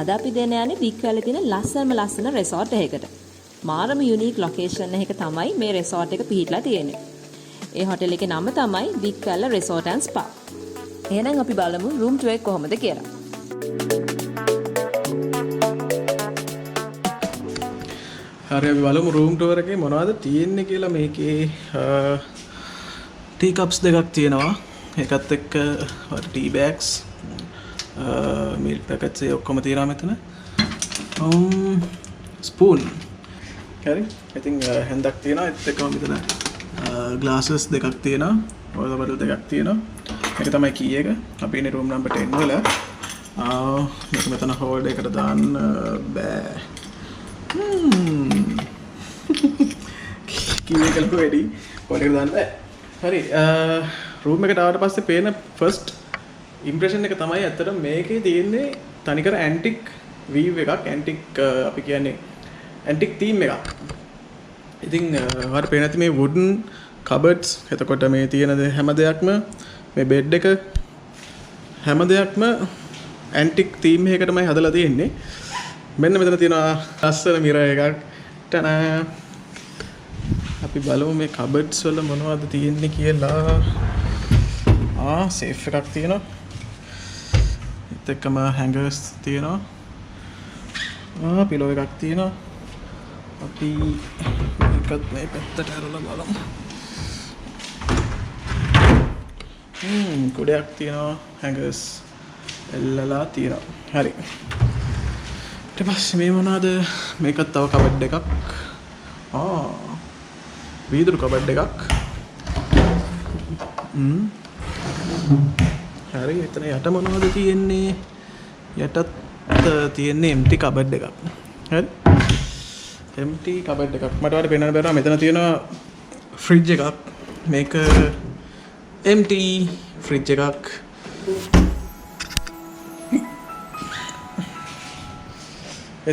අද අපි දෙන යන්නේ දික්වැලේ තියෙන ලස්සන resort එකකට. මාරම යුනික් ලොකේෂන් එකක තමයි මේ resort එක පිහිටලා තියෙන්නේ. ඒ හොටෙල් එකේ නම තමයි Dickwella Resort Spa. එහෙනම් අපි බලමු room tour එක කොහොමද කියලා. හරි අපි බලමු room tour එකේ මොනවද තියෙන්නේ කියලා. මේකේ tea cups දෙකක් තියෙනවා. ඒකත් එක්ක tea bags milk packets ඔක්කොම තියෙනවා මෙතන. spoon. හරි. ඉතින් හැන්දක් තියෙනවා. ඒත් එක්කම මෙතන glasses දෙකක් තියෙනවා. water bottle දෙකක් තියෙනවා. මේක තමයි key එක. අපි ඉන්නේ room number 10 වල. මේක මෙතන hold එකකට දාන්න බෑ. key එක ලොකු වැඩි. hold එකට දාන්න බෑ. හරි. room එකට ආවට පස්සේ පේන first impression එක තමයි ඇත්තටම මේකේ තියෙන්නේ තනිකර antique view එකක්. antique අපි කියන්නේ antique theme එකක්. ඉතින් ඔයාලට පේන ඇති මේ wooden cupboards, එතකොට මේ තියෙන හැම දෙයක්ම මේ bed එක හැම දෙයක්ම antique theme එකකටමයි හදලා තියෙන්නේ. මෙන්න මෙතන තියෙනවා ලස්සන mirror එකක්. ටනා. අපි බලමු මේ cupboards වල මොනවද තියෙන්නේ කියලා. safe එකක් තියෙනවා. ඒත් එක්කම hangers තියෙනවා. pillow එකක් තියෙනවා. අපි මේකත් මේ පැත්තට අරලා බලමු. කුඩයක් තියෙනවා. hangers එල්ලලා තියෙනවා. හරි. ඊට පස්සේ මේ මොනවාද? මේකත් තව කබඩ් එකක්. වීදුරු කබඩ් එකක්. හරි. එතන යට මොනවද තියෙන්නේ? යටත් තියෙන්නේ empty කබඩ් එකක්. හරි. empty කබඩ් එකක්. මට වඩා පේන්න බැරුවා මෙතන තියෙනවා ෆ්‍රිජ් එකක්. මේක empty ෆ්‍රිජ් එකක්.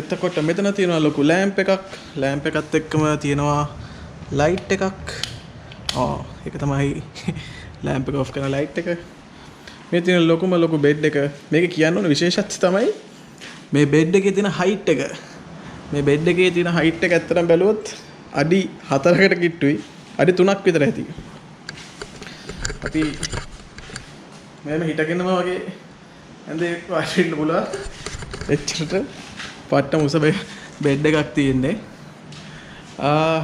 එතකොට මෙතන තියෙනවා ලොකු ලෑම්ප් එකක්. ලෑම්ප් එකත් එක්කම තියෙනවා ලයිට් එකක්. ඒක තමයි ලෑම්ප් එක ඔෆ් කරන ලයිට් එක. මේ තියෙන ලොකු බෙඩ් එක. මේක කියන්න ඕන විශේෂත්වය තමයි මේ බෙඩ් එකේ තියෙන height එක. මේ බෙඩ් එකේ තියෙන height එක ඇත්තටම බැලුවොත් අඩි 4කට කිට්ටුයි. අඩි 3ක් විතර ඇති. අපි මෙහෙම හිටගෙනම වගේ ඇඳේ වාඩි වෙන්න පුළුවන්. එච්චරට පට්ටම උස බෙඩ් එකක් තියෙන්නේ.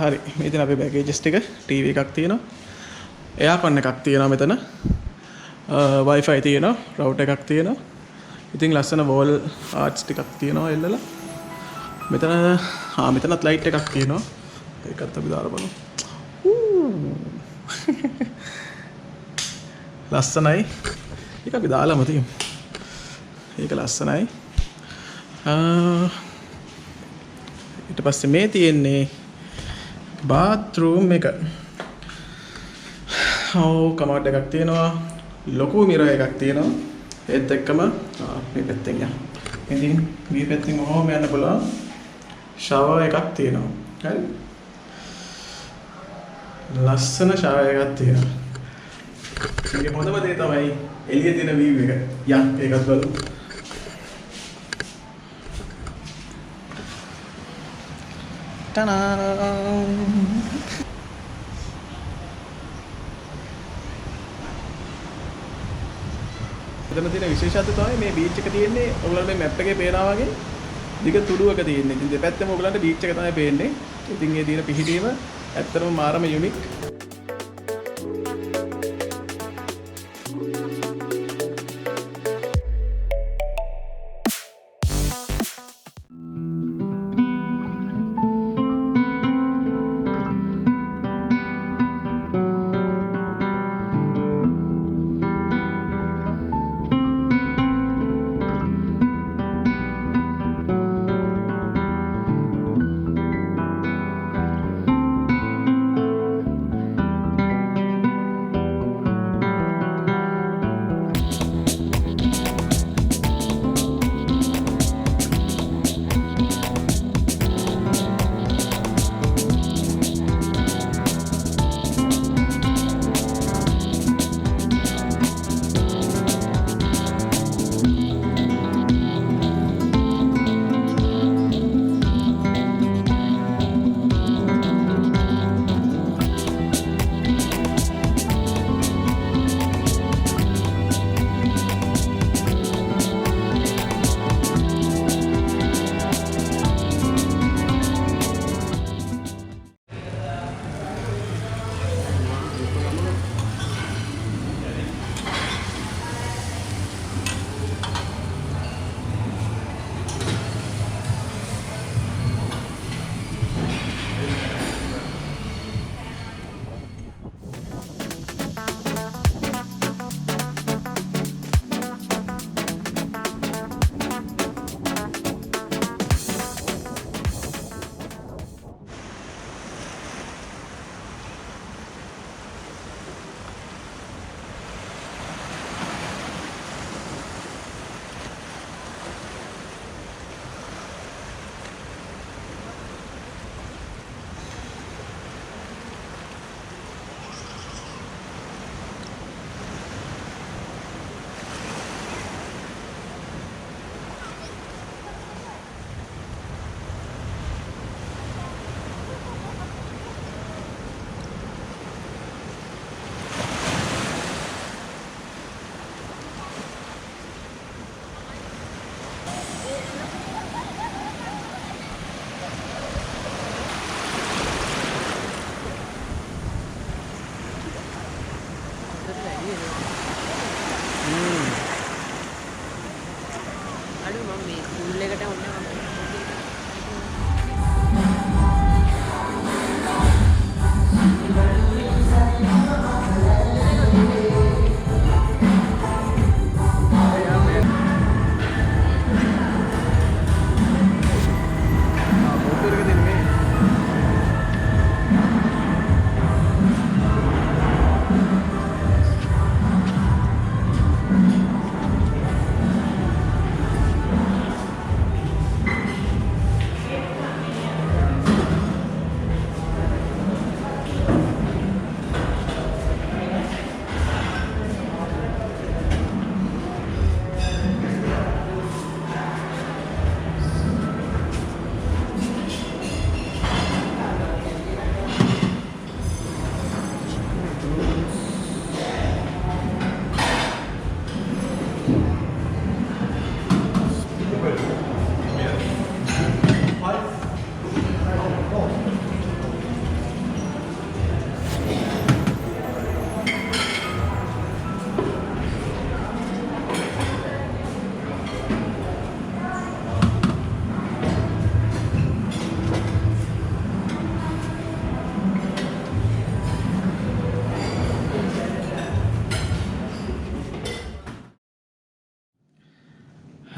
හරි. මේ තියෙන අපේ බෑගේජස් ටික. TV එකක් තියෙනවා. එයාකොන් එකක් තියෙනවා මෙතන. Wi-Fi තියෙනවා. router එකක් තියෙනවා. ඉතින් ලස්සන wall arts ටිකක් තියෙනවා එල්ලලා. මෙතන මෙතනත් light එකක් තියෙනවා. ඒකත් අපි දාලා බලමු. ලස්සනයි. ඒක අපි දාලාම තියමු. ඒක ලස්සනයි. ඊට පස්සේ මේ තියෙන්නේ bathroom එක. කමෝඩ් එකක් තියෙනවා. ලොකු mirror එකක් තියෙනවා. ඒත් එක්කම මේ පැත්තෙන් යන්න. ඉතින් මේ පැත්තෙන් ඔහොම යන්න පුළුවන්. shower එකක් තියෙනවා. හරි. ලස්සන shower එකක් තියෙනවා. මේකේ හොඳම දේ තමයි එළියේ තියෙන view එක. යන් ඒකත් බලමු. ටනා. එතන තියෙන විශේෂත්වය තමයි මේ බීච් එක තියෙන්නේ ඔයගොල්ලන්ට මේ මැප් එකේ පේනවා වගේ දිග තුඩුවක තියෙන්නේ. ඉතින් දෙපැත්තම ඔයගොල්ලන්ට බීච් එක තමයි පේන්නේ. ඉතින් මේ තියෙන පිහිටීම ඇත්තටම මාරම යුනික්.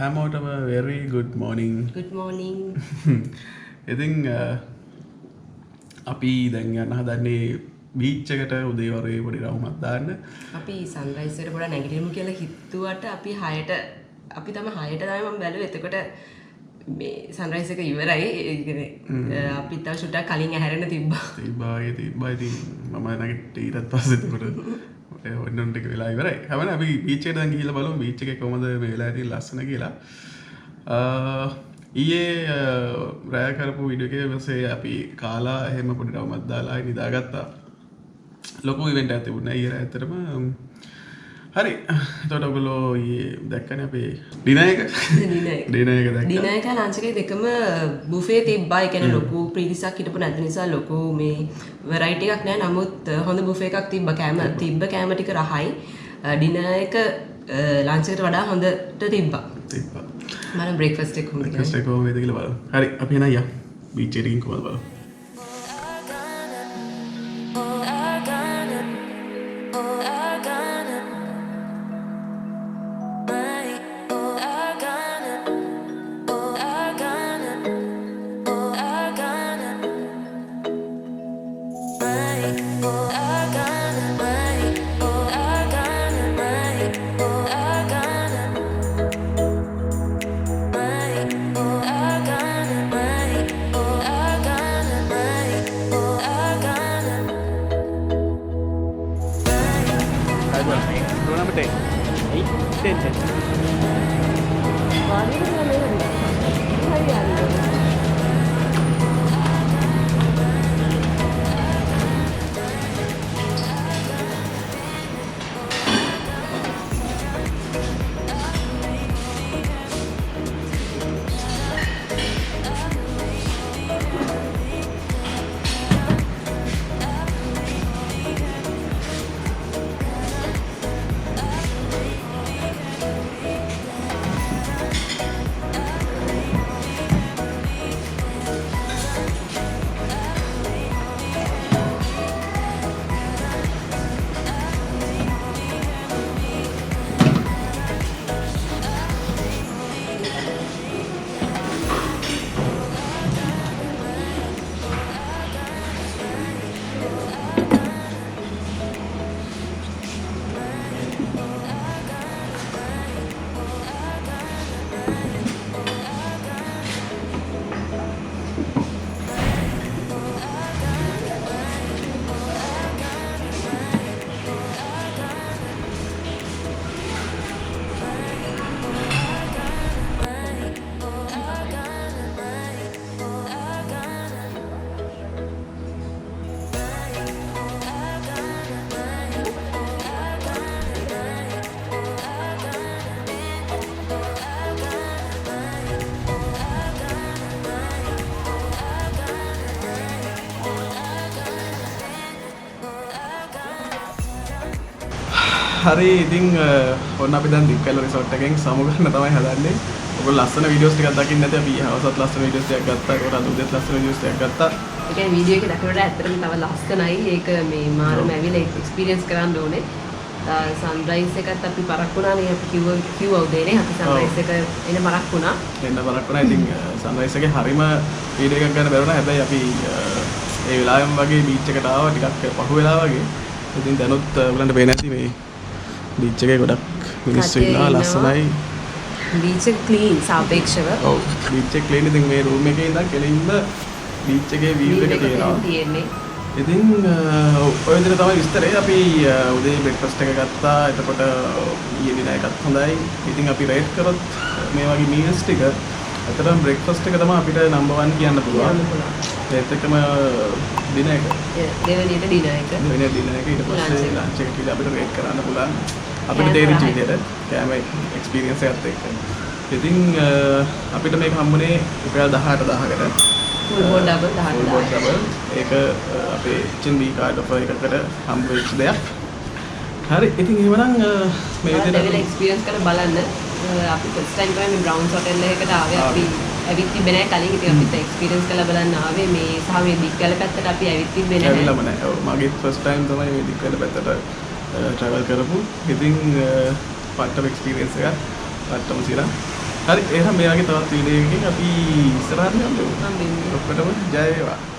හැමෝටම very good morning. Good morning. ඉතින් අපි දැන් යන්න හදන්නේ බීච් එකට උදේ වරුවේ පොඩි රවුමක් දාන්න. අපි සන්රයිස් එකට පොඩ්ඩක් නැගිටිමු කියලා හිතුවට අපි 6ට අපි තමයි 6ට තමයි මම බැලුවේ. එතකොට මේ සන්රයිස් එක ඉවරයි. ඒ කියන්නේ අපි තව ෂුටක් කලින් ඇහැරෙන්න තිබ්බා. තිබ්බා ඉතින් මම නැගිට්ටි ඊට පස්සේ එතකොට ඔන්න ටික වෙලා ඉවරයි. හැබැයි අපි බීච් එකට දැන් ගිහිල්ලා බලමු බීච් එකේ කොහමද මේ වෙලාවේ තියෙන ලස්සන කියලා. ඊයේ රෑ කරපු වීඩියෝ එකේ පස්සේ අපි කාලා එහෙම පොඩි රවුමක් දාලා නිදාගත්තා. ලොකු ඉවෙන්ට් එකක් තිබුණා ඊයේ ඇත්තටම. හරි. එතකොට ඔයගොල්ලෝ ඊයේ දැක්කනේ අපේ ඩිනර් එක. ඩිනර් එක දැක්කා. ඩිනර් එක ලන්ච් එකේ දෙකම බුෆේ තිබ්බා. ඒ කියන්නේ ලොකු ප්‍රීතිසක් හිටපු නැති නිසා ලොකු මේ වෙරයිටි එකක් නැහැ. නමුත් හොඳ බුෆේ එකක් තිබ්බා. කෑම ටික රහයි. ඩිනර් එක ලන්ච් එකට වඩා හොඳට තිබ්බා. මම බ්‍රේක්ෆාස්ට් එක කොහොමද බ්‍රේක්ෆාස්ට් එක කොහොමද කියලා බලමු. හරි අපි එන අයියා බීච් එකට ගිහින් කොහොමද බලමු. හරි ඉතින් ඔන්න අපි දැන් දික්කැල රිසෝට් එකෙන් සමු ගන්න තමයි හදන්නේ. ඔයගොල්ලෝ ලස්සන වීඩියෝස් ටිකක් දකින්න නැති අපි හවසත් ලස්සන වීඩියෝස් ටිකක් ගත්තා. ඒකට අද උදේත් ලස්සන වීඩියෝස් ටිකක් ගත්තා. ඒ කියන්නේ වීඩියෝ එක දකිනකොට ඇත්තටම තව ලස්සනයි. ඒක මේ මාරම ඇවිල්ලා එක්ස්පීරියන්ස් කරන්න ඕනේ. සන්රයිස් එකත් අපි පරක් වුණානේ. අපි කිව්වා උදේනේ අපි සන්රයිස් එක එන පරක් වුණා. ඉතින් සන්රයිස් එකේ හරිම වීඩියෝ එකක් ගන්න බැරුණා. හැබැයි අපි ඒ වෙලාවෙම වගේ බීච් එකට ආවා ටිකක් පහු වෙලා වගේ. ඉතින් දැනුත් උගලන්ට පේන්නේ නැති මේ බීච් එකේ ගොඩක් මිනිස්සු ඉන්නවා ලස්සනයි. බීච් එක ක්ලීන් සාපේක්ෂව. ඔව් බීච් එක ක්ලීන්. ඉතින් මේ රූම් එකේ ඉඳන් කෙලින්ම බීච් එකේ view එක තියෙනවා. ඉතින් ඔය විදිහට තමයි විස්තරය. අපි උදේ බ්‍රේක්ෆාස්ට් එක ගත්තා. එතකොට ඊයේ දින එකත් හොඳයි. ඉතින් අපි රේට් කරොත් මේ වගේ මීල්ස් ටික අතරම බ්‍රේක්ෆාස්ට් එක තමයි අපිට නම්බර් 1 කියන්න පුළුවන්. ඒත් එක්කම දින එක. දෙවෙනියට දින එක. දෙවෙනියට දින එක ඊට පස්සේ ලන්ච් එක කියලා අපිට රේට් කරන්න පුළුවන්. අපිට තේරිච්ච විදිහට කෑම එක්ස්පීරියන්ස් එකත් එක්ක. ඉතින් අපිට මේක හම්බුනේ රුපියල් 18000කට. full board double. ඒක අපේ HNB card offer එකකට හම්බ වෙච්ච දෙයක්. හරි ඉතින් එහෙමනම් මේ විදිහට ලෙවල් එක්ස්පීරියන්ස් කරලා බලන්න. අපි ෆස්ට් ටයිම් තමයි මේ බ්‍රවුන්ස් හොටෙල් එකකට ආවේ. අපි ඇවිත් තිබ්බේ නැහැ කලින්. ඉතින් අපිත් එක්ස්පීරියන්ස් කරලා බලන්න ආවේ. මේ සහ මේ දික්කල පැත්තට අපි ඇවිත් තිබ්බේ නැහැ. ඇවිල්ලාම නැහැ. ඔව් මගේ ෆස්ට් ටයිම් තමයි මේ දික්කල පැත්තට ට්‍රැවල් කරපු. ඉතින් පට්ටම එක්ස්පීරියන්ස් එකක්. පට්ටම සිරා. හරි එහෙනම් මේ වගේ තවත් වීඩියෝ එකකින් අපි ඉස්සරහට යමු. මම ඔක්කොටම ජය වේවා.